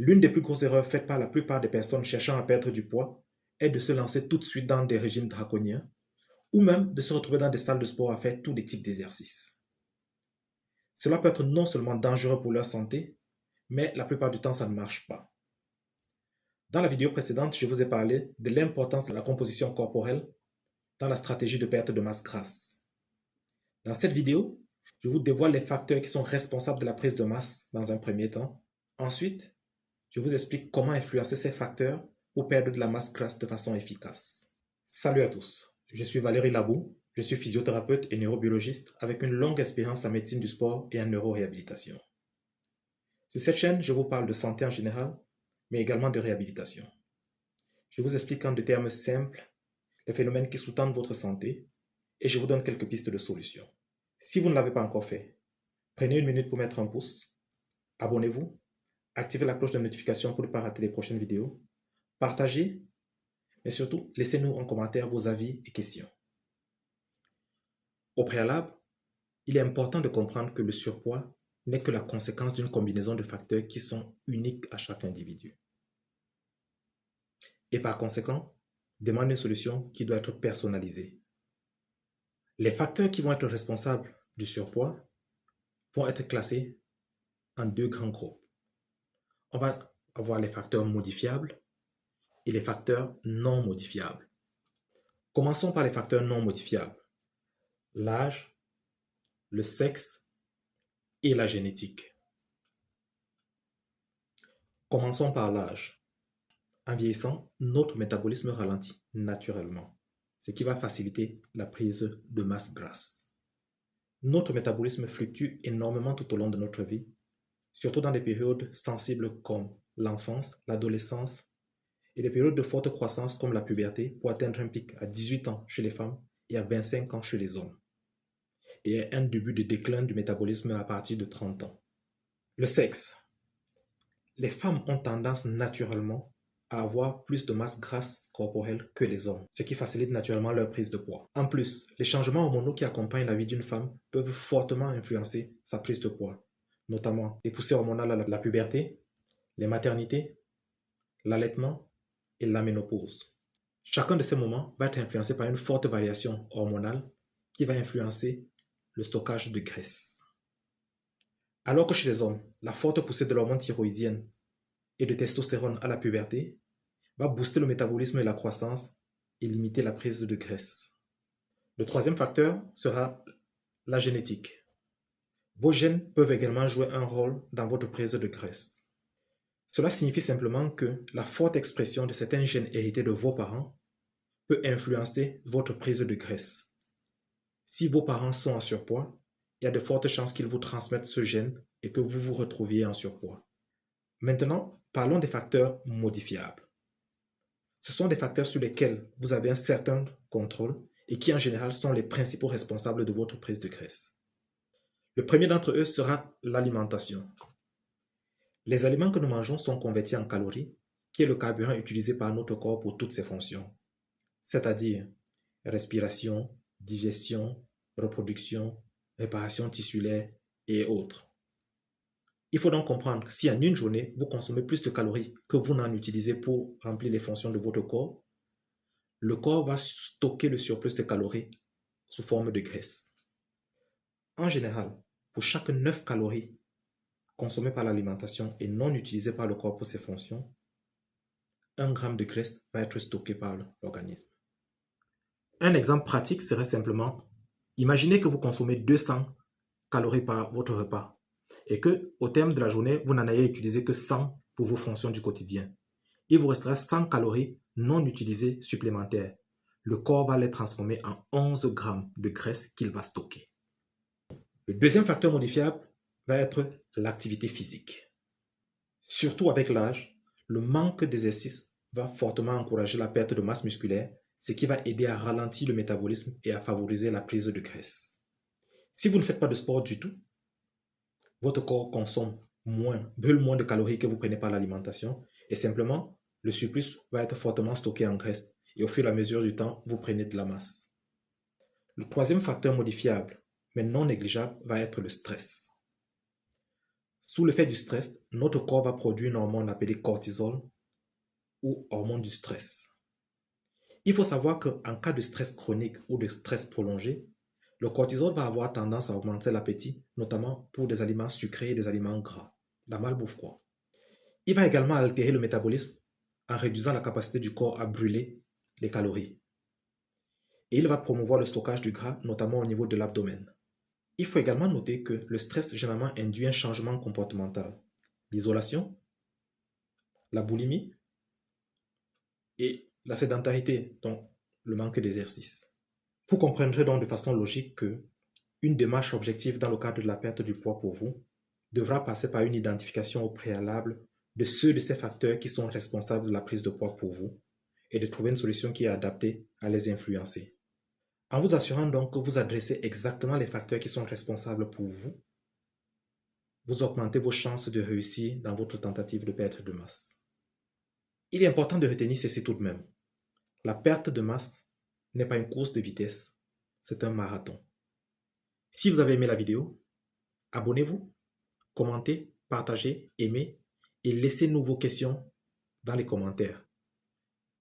L'une des plus grosses erreurs faites par la plupart des personnes cherchant à perdre du poids est de se lancer tout de suite dans des régimes draconiens ou même de se retrouver dans des salles de sport à faire tous les types d'exercices. Cela peut être non seulement dangereux pour leur santé, mais la plupart du temps, ça ne marche pas. Dans la vidéo précédente, je vous ai parlé de l'importance de la composition corporelle dans la stratégie de perte de masse grasse. Dans cette vidéo, je vous dévoile les facteurs qui sont responsables de la prise de masse dans un premier temps. Ensuite, je vous explique comment influencer ces facteurs pour perdre de la masse grasse de façon efficace. Salut à tous, je suis Valérie Labou, je suis physiothérapeute et neurobiologiste avec une longue expérience en médecine du sport et en neuroréhabilitation. Sur cette chaîne, je vous parle de santé en général, mais également de réhabilitation. Je vous explique en des termes simples les phénomènes qui sous-tendent votre santé et je vous donne quelques pistes de solutions. Si vous ne l'avez pas encore fait, prenez une minute pour mettre un pouce, abonnez-vous, activez la cloche de notification pour ne pas rater les prochaines vidéos, partagez, mais surtout laissez-nous en commentaire vos avis et questions. Au préalable, il est important de comprendre que le surpoids n'est que la conséquence d'une combinaison de facteurs qui sont uniques à chaque individu. Et par conséquent, demande une solution qui doit être personnalisée. Les facteurs qui vont être responsables du surpoids vont être classés en deux grands groupes. On va avoir les facteurs modifiables et les facteurs non modifiables. Commençons par les facteurs non modifiables. L'âge, le sexe et la génétique. Commençons par l'âge. En vieillissant, notre métabolisme ralentit naturellement, ce qui va faciliter la prise de masse grasse. Notre métabolisme fluctue énormément tout au long de notre vie, surtout dans des périodes sensibles comme l'enfance, l'adolescence et des périodes de forte croissance comme la puberté pour atteindre un pic à 18 ans chez les femmes et à 25 ans chez les hommes, et un début de déclin du métabolisme à partir de 30 ans. Le sexe. Les femmes ont tendance naturellement à avoir plus de masse grasse corporelle que les hommes, ce qui facilite naturellement leur prise de poids. En plus, les changements hormonaux qui accompagnent la vie d'une femme peuvent fortement influencer sa prise de poids, notamment les poussées hormonales à la puberté, les maternités, l'allaitement et la ménopause. Chacun de ces moments va être influencé par une forte variation hormonale qui va influencer le stockage de graisse. Alors que chez les hommes, la forte poussée de l'hormone thyroïdienne et de testostérone à la puberté va booster le métabolisme et la croissance et limiter la prise de graisse. Le troisième facteur sera la génétique. Vos gènes peuvent également jouer un rôle dans votre prise de graisse. Cela signifie simplement que la forte expression de certains gènes hérités de vos parents peut influencer votre prise de graisse. Si vos parents sont en surpoids, il y a de fortes chances qu'ils vous transmettent ce gène et que vous vous retrouviez en surpoids. Maintenant, parlons des facteurs modifiables. Ce sont des facteurs sur lesquels vous avez un certain contrôle et qui en général sont les principaux responsables de votre prise de graisse. Le premier d'entre eux sera l'alimentation. Les aliments que nous mangeons sont convertis en calories, qui est le carburant utilisé par notre corps pour toutes ses fonctions, c'est-à-dire respiration, digestion, reproduction, réparation tissulaire et autres. Il faut donc comprendre que si en une journée, vous consommez plus de calories que vous n'en utilisez pour remplir les fonctions de votre corps, le corps va stocker le surplus de calories sous forme de graisse. En général, pour chaque 9 calories consommées par l'alimentation et non utilisées par le corps pour ses fonctions, 1 gramme de graisse va être stocké par l'organisme. Un exemple pratique serait simplement, imaginez que vous consommez 200 calories par votre repas et que, au terme de la journée, vous n'en ayez utilisé que 100 pour vos fonctions du quotidien. Il vous restera 100 calories non utilisées supplémentaires. Le corps va les transformer en 11 grammes de graisse qu'il va stocker. Le deuxième facteur modifiable va être l'activité physique. Surtout avec l'âge, le manque d'exercice va fortement encourager la perte de masse musculaire, ce qui va aider à ralentir le métabolisme et à favoriser la prise de graisse. Si vous ne faites pas de sport du tout, votre corps consomme brûle moins de calories que vous prenez par l'alimentation et simplement, le surplus va être fortement stocké en graisse et au fur et à mesure du temps, vous prenez de la masse. Le troisième facteur modifiable, mais non négligeable, va être le stress. Sous l'effet du stress, notre corps va produire une hormone appelée cortisol ou hormone du stress. Il faut savoir qu'en cas de stress chronique ou de stress prolongé, le cortisol va avoir tendance à augmenter l'appétit, notamment pour des aliments sucrés et des aliments gras, la malbouffe quoi. Il va également altérer le métabolisme en réduisant la capacité du corps à brûler les calories. Et il va promouvoir le stockage du gras, notamment au niveau de l'abdomen. Il faut également noter que le stress généralement induit un changement comportemental, l'isolation, la boulimie et la sédentarité, donc le manque d'exercice. Vous comprendrez donc de façon logique que une démarche objective dans le cadre de la perte du poids pour vous devra passer par une identification au préalable de ceux de ces facteurs qui sont responsables de la prise de poids pour vous et de trouver une solution qui est adaptée à les influencer. En vous assurant donc que vous adressez exactement les facteurs qui sont responsables pour vous, vous augmentez vos chances de réussir dans votre tentative de perte de masse. Il est important de retenir ceci tout de même. La perte de masse n'est pas une course de vitesse, c'est un marathon. Si vous avez aimé la vidéo, abonnez-vous, commentez, partagez, aimez et laissez-nous vos questions dans les commentaires.